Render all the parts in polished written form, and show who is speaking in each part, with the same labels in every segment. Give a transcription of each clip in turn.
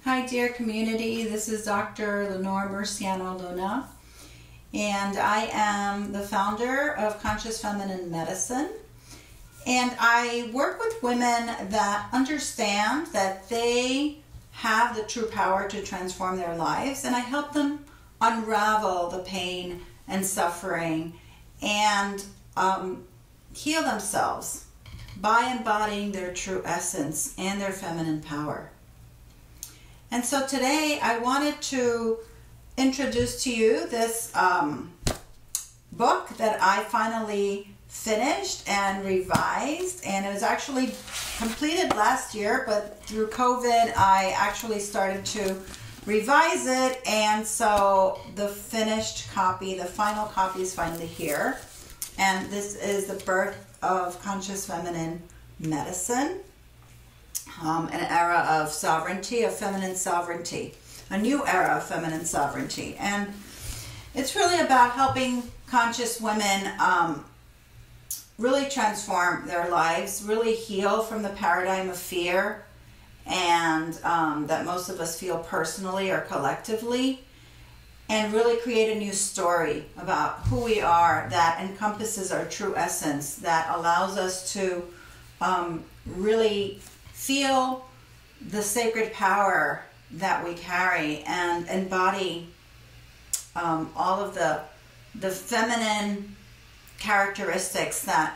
Speaker 1: Hi dear community, this is Dr. Leonor Murciano-Luna, and I am the founder of Conscious Feminine Medicine, and I work with women that understand that they have the true power to transform their lives, and I help them unravel the pain and suffering and heal themselves by embodying their true essence and their feminine power. And so today I wanted to introduce to you this book that I finally finished and revised, and it was actually completed last year, but through COVID I actually started to revise it, and so the finished copy, the final copy is finally here, and this is The Birth of Conscious Feminine Medicine. An era of sovereignty, of feminine sovereignty, a new era of feminine sovereignty. And it's really about helping conscious women really transform their lives, really heal from the paradigm of fear and that most of us feel personally or collectively, and really create a new story about who we are that encompasses our true essence, that allows us to really feel the sacred power that we carry and embody all of the feminine characteristics that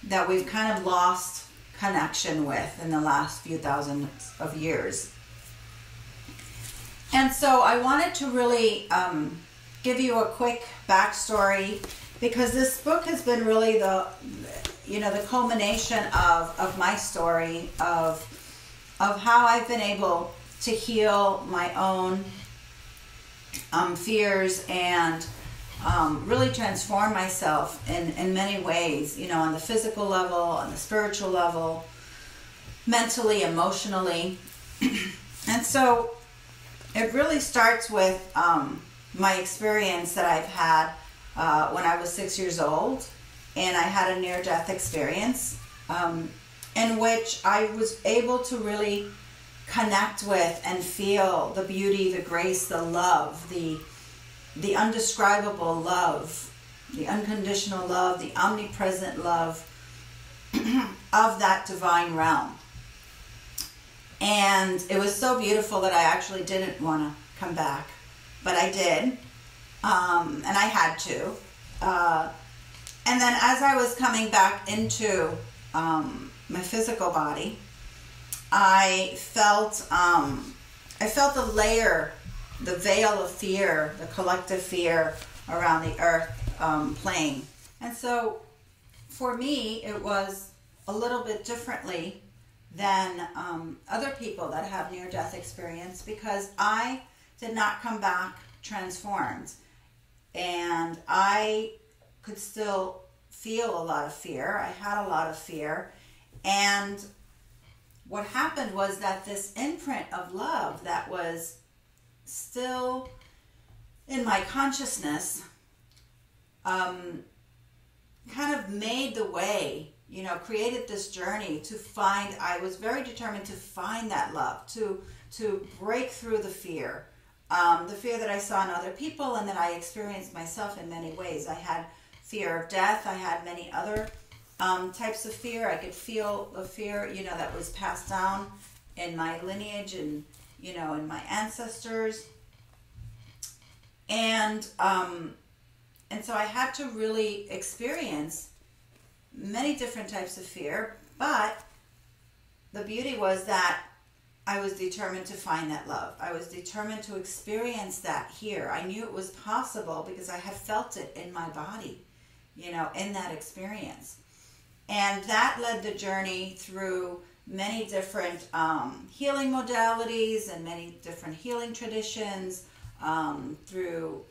Speaker 1: that we've kind of lost connection with in the last few thousand of years. And so I wanted to really give you a quick backstory, because this book has been really the culmination of my story of how I've been able to heal my own fears and really transform myself in many ways, on the physical level, on the spiritual level, mentally, emotionally. And so it really starts with my experience that I've had when I was 6 years old. And I had a near-death experience in which I was able to really connect with and feel the beauty, the grace, the love, the undescribable love, the unconditional love, the omnipresent love of that divine realm. And it was so beautiful that I actually didn't want to come back, but I did, and I had to. And then as I was coming back into my physical body, I felt the layer, the veil of fear, the collective fear around the earth plane. And so for me, it was a little bit differently than other people that have near-death experience, because I did not come back transformed, and I could still feel a lot of fear. I had a lot of fear, and what happened was that this imprint of love that was still in my consciousness kind of made the way, created this journey to find. I was very determined to find that love, to break through the fear that I saw in other people and that I experienced myself in many ways. I had fear of death. I had many other types of fear. I could feel the fear, that was passed down in my lineage and, in my ancestors. And so I had to really experience many different types of fear, but the beauty was that I was determined to find that love. I was determined to experience that here. I knew it was possible because I had felt it in my body, in that experience. And that led the journey through many different healing modalities and many different healing traditions, through,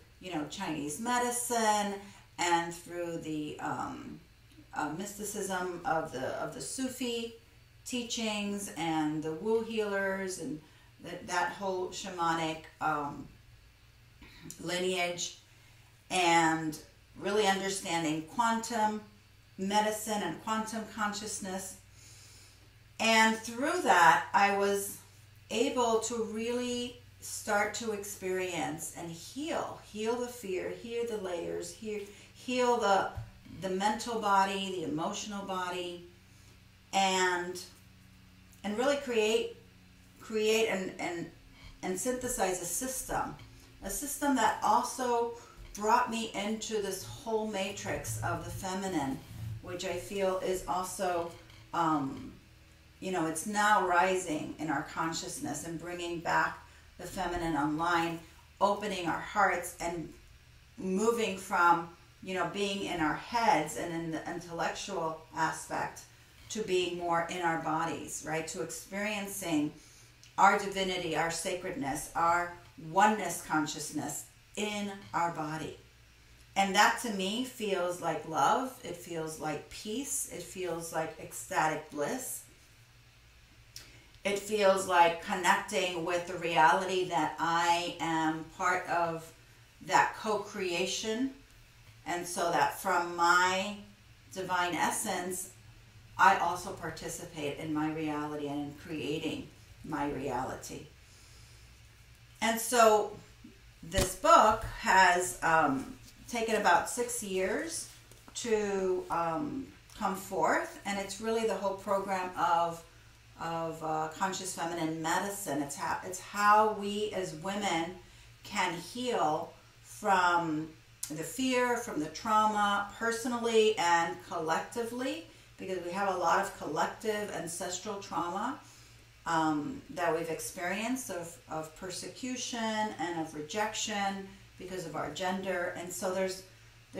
Speaker 1: Chinese medicine, and through the mysticism of the Sufi teachings and the Wu healers and that whole shamanic lineage, and really understanding quantum medicine and quantum consciousness. And through that, I was able to really start to experience and heal the fear, heal the layers, heal the mental body, the emotional body, and really create and synthesize a system that also brought me into this whole matrix of the feminine, which I feel is also, it's now rising in our consciousness and bringing back the feminine online, opening our hearts and moving from, being in our heads and in the intellectual aspect to being more in our bodies, right? To experiencing our divinity, our sacredness, our oneness consciousness in our body. And that to me feels like love. It feels like peace. It feels like ecstatic bliss. It feels like connecting with the reality that I am part of that co-creation. And so that from my divine essence, I also participate in my reality and in creating my reality. And so this book has taken about 6 years to come forth, and it's really the whole program of conscious feminine medicine. It's how we as women can heal from the fear, from the trauma, personally and collectively, because we have a lot of collective ancestral trauma that we've experienced of persecution and of rejection because of our gender. And so there's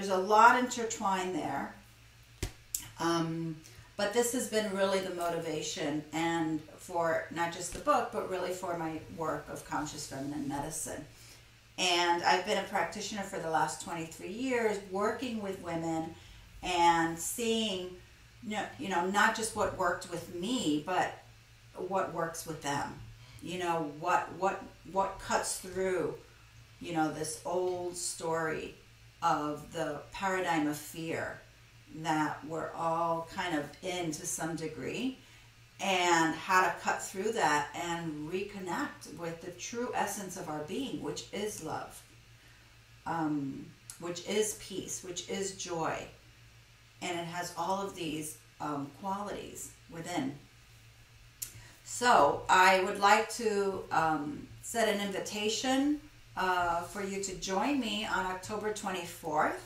Speaker 1: a lot intertwined there. But this has been really the motivation, and for not just the book, but really for my work of conscious feminine medicine. And I've been a practitioner for the last 23 years, working with women and seeing, not just what worked with me, but what works with them. What cuts through, this old story of the paradigm of fear that we're all kind of in to some degree, and how to cut through that and reconnect with the true essence of our being, which is love, which is peace, which is joy. And it has all of these qualities within. So I would like to set an invitation for you to join me on October 24th,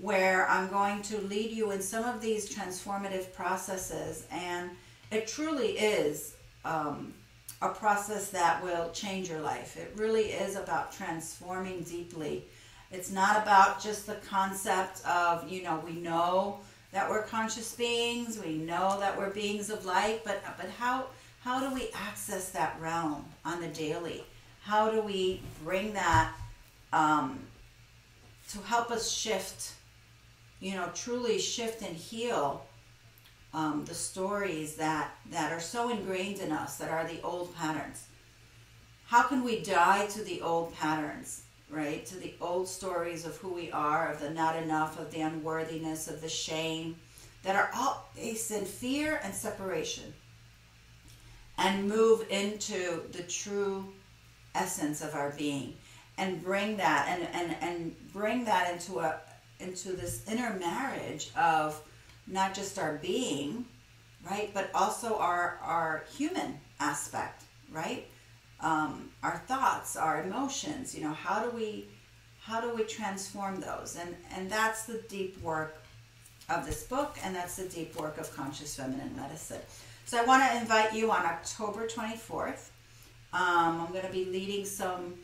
Speaker 1: where I'm going to lead you in some of these transformative processes. And it truly is a process that will change your life. It really is about transforming deeply. It's not about just the concept of, we know that we're conscious beings, we know that we're beings of light, but how do we access that realm on the daily? How do we bring that to help us shift, truly shift and heal the stories that are so ingrained in us, that are the old patterns? How can we die to the old patterns, right? To the old stories of who we are, of the not enough, of the unworthiness, of the shame, that are all based in fear and separation, and move into the true essence of our being, and bring that and bring that into this inner marriage of not just our being, right, but also our human aspect, right? Our thoughts, our emotions, how do we transform those? And that's the deep work of this book, and that's the deep work of conscious feminine medicine. So I want to invite you on October 24th. I'm going to be leading some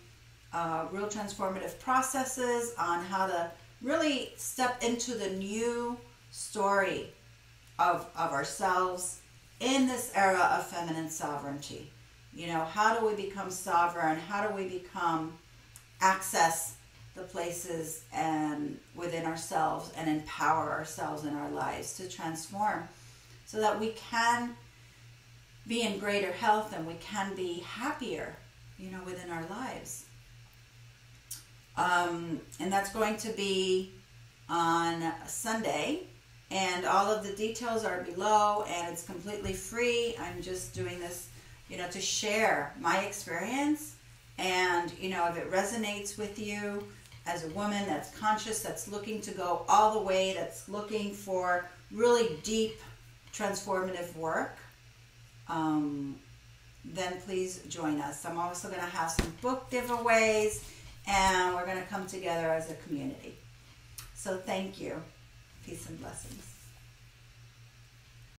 Speaker 1: real transformative processes on how to really step into the new story of ourselves in this era of feminine sovereignty. How do we become sovereign? How do we access the places and within ourselves and empower ourselves in our lives to transform, so that we can be in greater health and we can be happier, within our lives. And that's going to be on Sunday, and all of the details are below, and it's completely free. I'm just doing this to share my experience. And, if it resonates with you as a woman that's conscious, that's looking to go all the way, that's looking for really deep transformative work, then please join us. I'm also going to have some book giveaways, and we're going to come together as a community. So thank you. Peace and blessings.